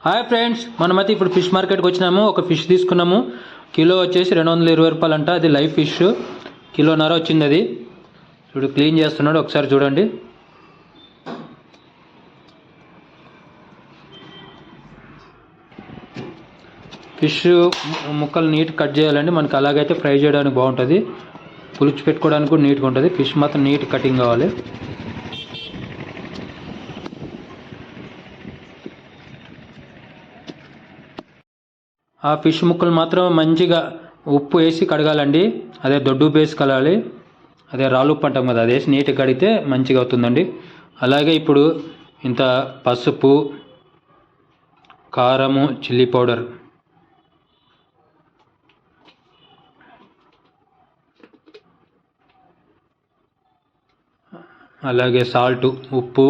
Hi friends, మనమైతే ఇప్పుడు fish మార్కెట్కి వచ్చినాము. ఒక ఫిష్ తీసుకున్నాము. కిలో వచ్చేసి 220 రూపాయలు అంట. అది లైవ్ ఫిష్, కిలోన్నర వచ్చింది. అది చూడు, క్లీన్ చేస్తున్నాడు, ఒకసారి చూడండి. ఫిష్ ముక్కలు నీట్ కట్ చేయాలండి. మనకి అలాగైతే ఫ్రై చేయడానికి బాగుంటుంది. పులుచు పెట్టుకోవడానికి కూడా నీట్గా ఉంటుంది. ఫిష్ మాత్రం నీట్ కటింగ్ కావాలి. ఆ ఫిష్ ముక్కలు మాత్రం మంచిగా ఉప్పు వేసి కడగాలండి. అదే దొడ్డు వేసి కలగాలి. అదే రాళ్ళు ఉప్పు అంటాం కదా, అది వేసి నీట్గా కడిగితే మంచిగా అవుతుందండి. అలాగే ఇప్పుడు ఇంత పసుపు, కారము, చిల్లీ పౌడర్, అలాగే సాల్ట్, ఉప్పు,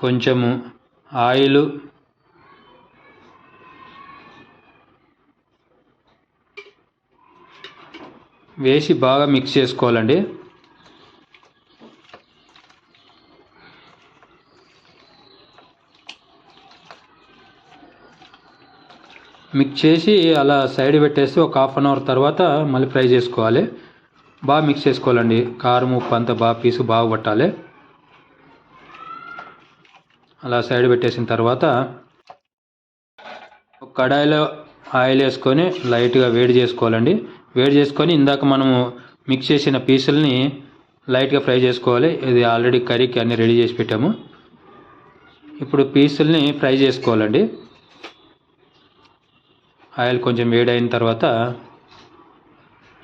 కొంచెము ఆయిల్, వేసి బాగా మిక్స్ చేసుకోవాలండి. మిక్స్ చేసి అలా సైడ్ పెట్టేసి ఒక హాఫ్ అన్ అవర్ తర్వాత మళ్ళీ ఫ్రై చేసుకోవాలి. బాగా మిక్స్ చేసుకోవాలండి. కారం, ఉప్పు అంతా బాగా పీసు బాగా పట్టాలి. అలా సైడ్ పెట్టేసిన తర్వాత ఒక కడాయిలో ఆయిల్ వేసుకొని లైట్గా వేడి చేసుకోవాలండి. వేడి చేసుకొని ఇందాక మనము మిక్స్ చేసిన పీసుల్ని లైట్గా ఫ్రై చేసుకోవాలి. ఇది ఆల్రెడీ కర్రీకి అన్నీ రెడీ చేసి పెట్టాము. ఇప్పుడు పీసుల్ని ఫ్రై చేసుకోవాలండి. ఆయిల్ కొంచెం వేడైన తర్వాత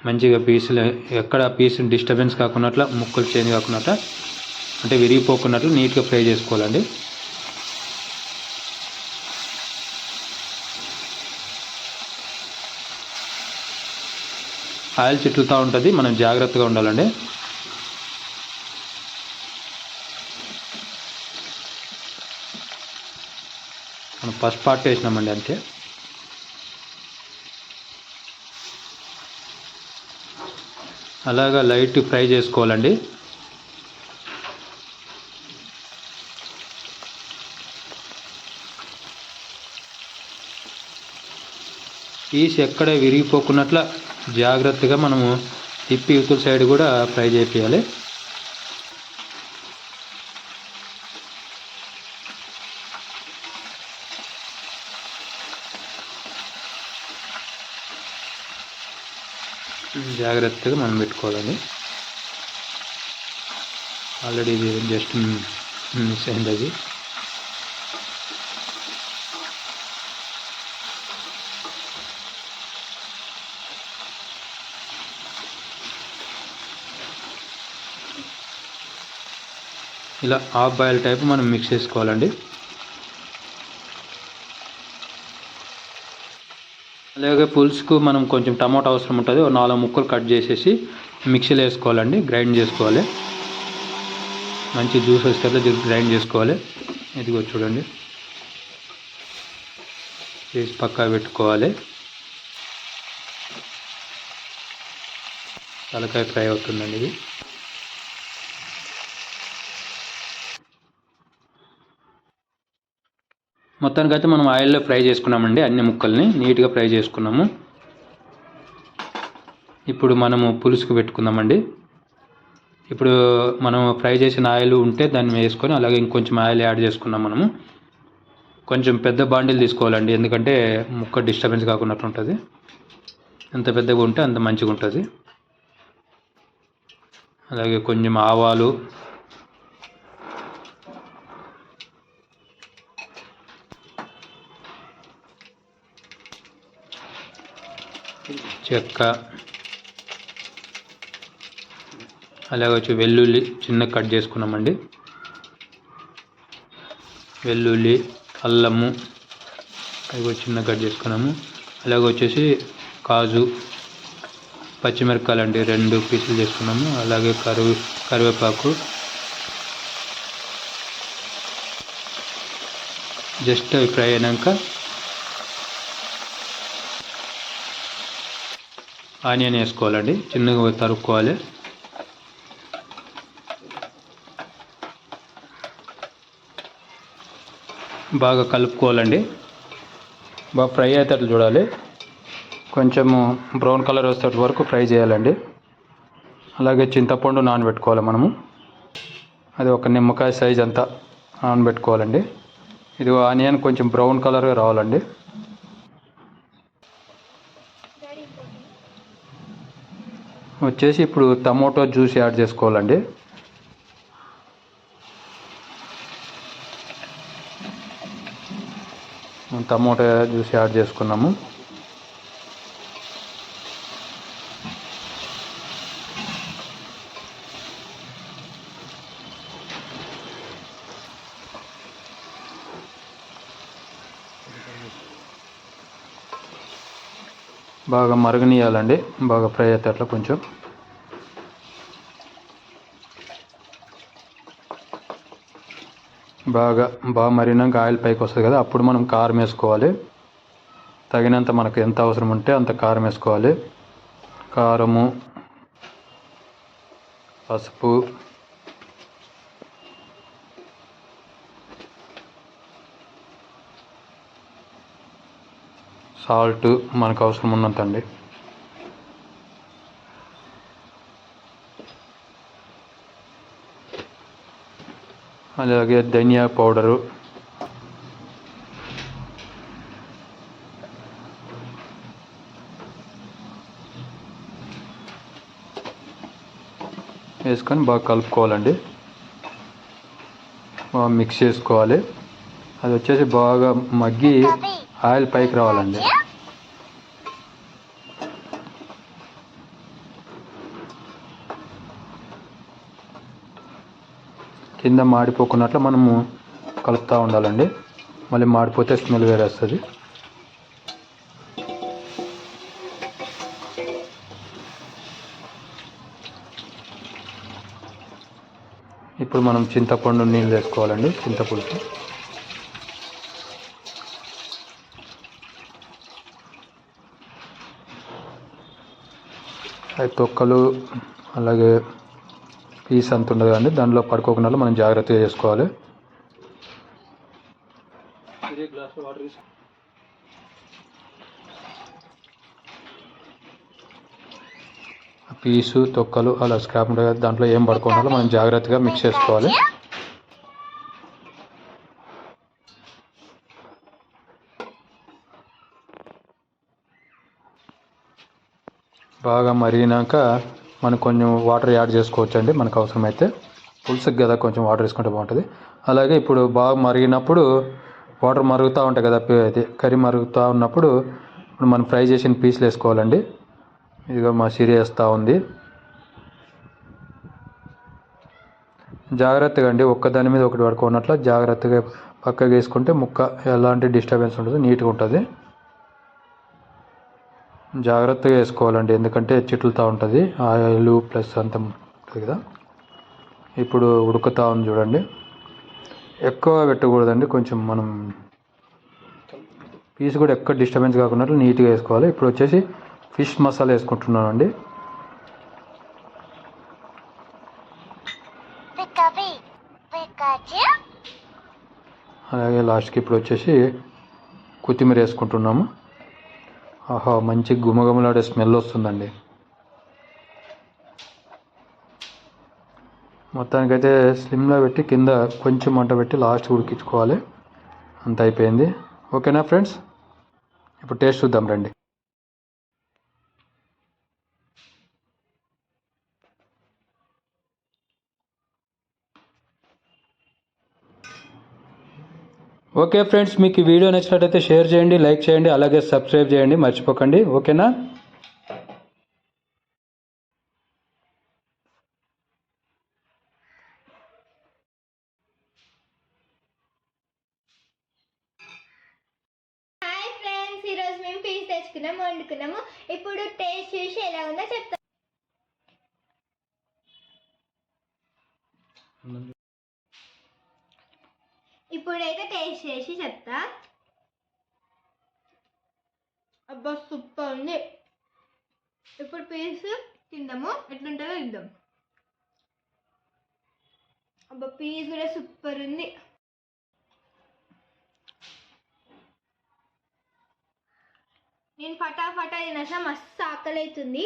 మంచిగా పీసులు ఎక్కడ పీసు డిస్టర్బెన్స్ కాకున్నట్లు, ముక్కలు చేంజ్ కాకున్నట్లు, అంటే విరిగిపోకున్నట్లు నీట్గా ఫ్రై చేసుకోవాలండి. ఆయిల్ చిట్లుతూ ఉంటుంది, మనం జాగ్రత్తగా ఉండాలండి. మనం ఫస్ట్ పార్ట్ వేసినామండి, అంతే. అలాగా లైట్ ఫ్రై చేసుకోవాలండి. పీస్ ఎక్కడ విరిగిపోకున్నట్ల జాగ్రత్తగా మనము తిప్పి ఇవతల సైడ్ కూడా ఫ్రై చేయాలి. జాగ్రత్తగా మనం పెట్టుకోవాలండి. ఆల్రెడీ ఇది జస్ట్ మిస్ అయింది. అది ఇలా హాఫ్ బాయిల్ టైప్ మనం మిక్స్ చేసుకోవాలండి. అలాగే పులుసుకు మనం కొంచెం టమాటా అవసరం ఉంటుంది. ఒక 4 ముక్కలు కట్ చేసేసి మిక్సీలో వేసుకోవాలండి. గ్రైండ్ చేసుకోవాలి. మంచి జ్యూస్ వస్తే గ్రైండ్ చేసుకోవాలి. ఇదిగో చూడండి, చేసి పక్కా పెట్టుకోవాలి. తలకాయ ఫ్రై అవుతుందండి ఇది. మొత్తానికైతే మనం ఆయిల్లో ఫ్రై చేసుకున్నామండి. అన్ని ముక్కల్ని నీట్గా ఫ్రై చేసుకున్నాము. ఇప్పుడు మనము పులుసుకు పెట్టుకుందామండి. ఇప్పుడు మనం ఫ్రై చేసిన ఆయిల్ ఉంటే దాన్ని వేసుకొని అలాగే ఇంకొంచెం ఆయిల్ యాడ్ చేసుకున్నాం. మనము కొంచెం పెద్ద బాండిల్ తీసుకోవాలండి, ఎందుకంటే ముక్క డిస్టర్బెన్స్ కాకున్నట్టు ఉంటుంది. ఎంత పెద్దగా ఉంటే అంత మంచిగా ఉంటుంది. అలాగే కొంచెం ఆవాలు, చెక్క, అలాగే వచ్చి వెల్లుల్లి చిన్న కట్ చేసుకున్నామండి. వెల్లుల్లి, అల్లము అవి చిన్న కట్ చేసుకున్నాము. అలాగే వచ్చేసి కాజు, పచ్చిమిరపకాయలు అండి 2 పీసులు చేసుకున్నాము. అలాగే కరివేపాకు. జస్ట్ అవి ఫ్రై అయినాక ఆనియన్ వేసుకోవాలండి. చిన్నగా తరుక్కోవాలి. బాగా కలుపుకోవాలండి. బాగా ఫ్రై అయ్యేటట్లు చూడాలి. కొంచెము బ్రౌన్ కలర్ వచ్చేంత వరకు ఫ్రై చేయాలండి. అలాగే చింతపండు నానబెట్టుకోవాలి మనము. అది ఒక నిమ్మకాయ సైజ్ అంతా నానబెట్టుకోవాలండి. ఇది ఆనియన్ కొంచెం బ్రౌన్ కలర్గా రావాలండి. వచ్చేసి ఇప్పుడు టమోటో జ్యూస్ యాడ్ చేసుకోవాలండి. టమోటా జ్యూస్ యాడ్ చేసుకున్నాము. బాగా మరగనియాలండి. బాగా ఫ్రై అయితే అట్లా కొంచెం బాగా మరినాక ఆయిల్ పైకి వస్తుంది కదా, అప్పుడు మనం కారం వేసుకోవాలి. తగినంత మనకు ఎంత అవసరం ఉంటే అంత కారం వేసుకోవాలి. కారము, పసుపు, సాల్ట్ మనకు అవసరం ఉన్నంత అండి. అలాగే ధనియా పౌడరు, వేసుకొని బాగా కలుపుకోవాలండి. బాగా మిక్స్ చేసుకోవాలి. అది వచ్చేసి బాగా మగ్గి ఆయిల్ పైకి రావాలండి. కింద మాడిపోకున్నట్లు మనము కలుపుతూ ఉండాలండి. మళ్ళీ మాడిపోతే స్మెల్ వేరే వస్తుంది. ఇప్పుడు మనం చింతపండు నీళ్ళు వేసుకోవాలండి. చింతపులుసు అవి తొక్కలు అలాగే పీస్ అంత ఉండదు కానీ దానిలో పడుకోకుండా మనం జాగ్రత్తగా చేసుకోవాలి. పీసు తొక్కలు అలా స్క్రాప్ ఉంటుంది కదా, దాంట్లో ఏం పడుకోకుండా మనం జాగ్రత్తగా మిక్స్ చేసుకోవాలి. బాగా మరిగినాక మనం కొంచెం వాటర్ యాడ్ చేసుకోవచ్చు అండి మనకు అవసరమైతే. పులుసుకి కదా కొంచెం వాటర్ వేసుకుంటే బాగుంటుంది. అలాగే ఇప్పుడు బాగా మరిగినప్పుడు వాటర్ మరుగుతూ ఉంటాయి కదా, అది కర్రీ మరుగుతూ ఉన్నప్పుడు ఇప్పుడు మనం ఫ్రై చేసిన పీసులు వేసుకోవాలండి. ఇదిగో మా సిరి వేస్తూ ఉంది. జాగ్రత్తగా అండి, ఒక్కదాని మీద ఒకటి పడుకోనట్ల జాగ్రత్తగా పక్కకి వేసుకుంటే ముక్క ఎలాంటి డిస్టర్బెన్స్ ఉండదు, నీట్గా ఉంటుంది. జాగ్రత్తగా వేసుకోవాలండి, ఎందుకంటే చిట్లుతూ ఉంటుంది ఆయిల్ ప్లస్ అంత ఉంటుంది కదా. ఇప్పుడు ఉడుకుతూ ఉంది చూడండి. ఎక్కువ పెట్టకూడదండి, కొంచెం మనం పీస్ కూడా ఎక్కడ డిస్టర్బెన్స్ కాకుండా నీట్గా వేసుకోవాలి. ఇప్పుడు వచ్చేసి ఫిష్ మసాలా వేసుకుంటున్నానండి. అలాగే లాస్ట్కి ఇప్పుడు వచ్చేసి కొత్తిమీర వేసుకుంటున్నాము. ఆహా, మంచి గుమగుమలాడే స్మెల్ వస్తుందండి. మొత్తానికైతే స్లిమ్లో పెట్టి కింద కొంచెం మంట పెట్టి లాస్ట్ ఉడికించుకోవాలి. అంత అయిపోయింది. ఓకేనా ఫ్రెండ్స్, ఇప్పుడు టేస్ట్ చూద్దాం రండి. ఓకే ఫ్రెండ్స్, మీకు ఈ వీడియో నచ్చినట్లయితే షేర్ చేయండి, లైక్ చేయండి, అలాగే సబ్స్క్రైబ్ చేయండి మర్చిపోకండి. ఓకేనా? హాయ్ ఫ్రెండ్స్, ఈరోజు మేము పీస్ తెచ్చుకున్నాము, వండుకున్నాము. ఇప్పుడు టేస్ట్ చూసి ఎలా ఉందో చెప్తాం. ఇప్పుడైతే టేస్ట్ చేసి చెప్తా. అబ్బా, సూపర్ ఉంది. ఇప్పుడు పీస్ తిందాము, ఎట్లుంటుందో ఇద్దాం. అబ్బా, పీస్ కూడా సూపర్ ఉంది. నేను ఫటాఫటా తినేసా, మస్తు ఆకలి అవుతుంది.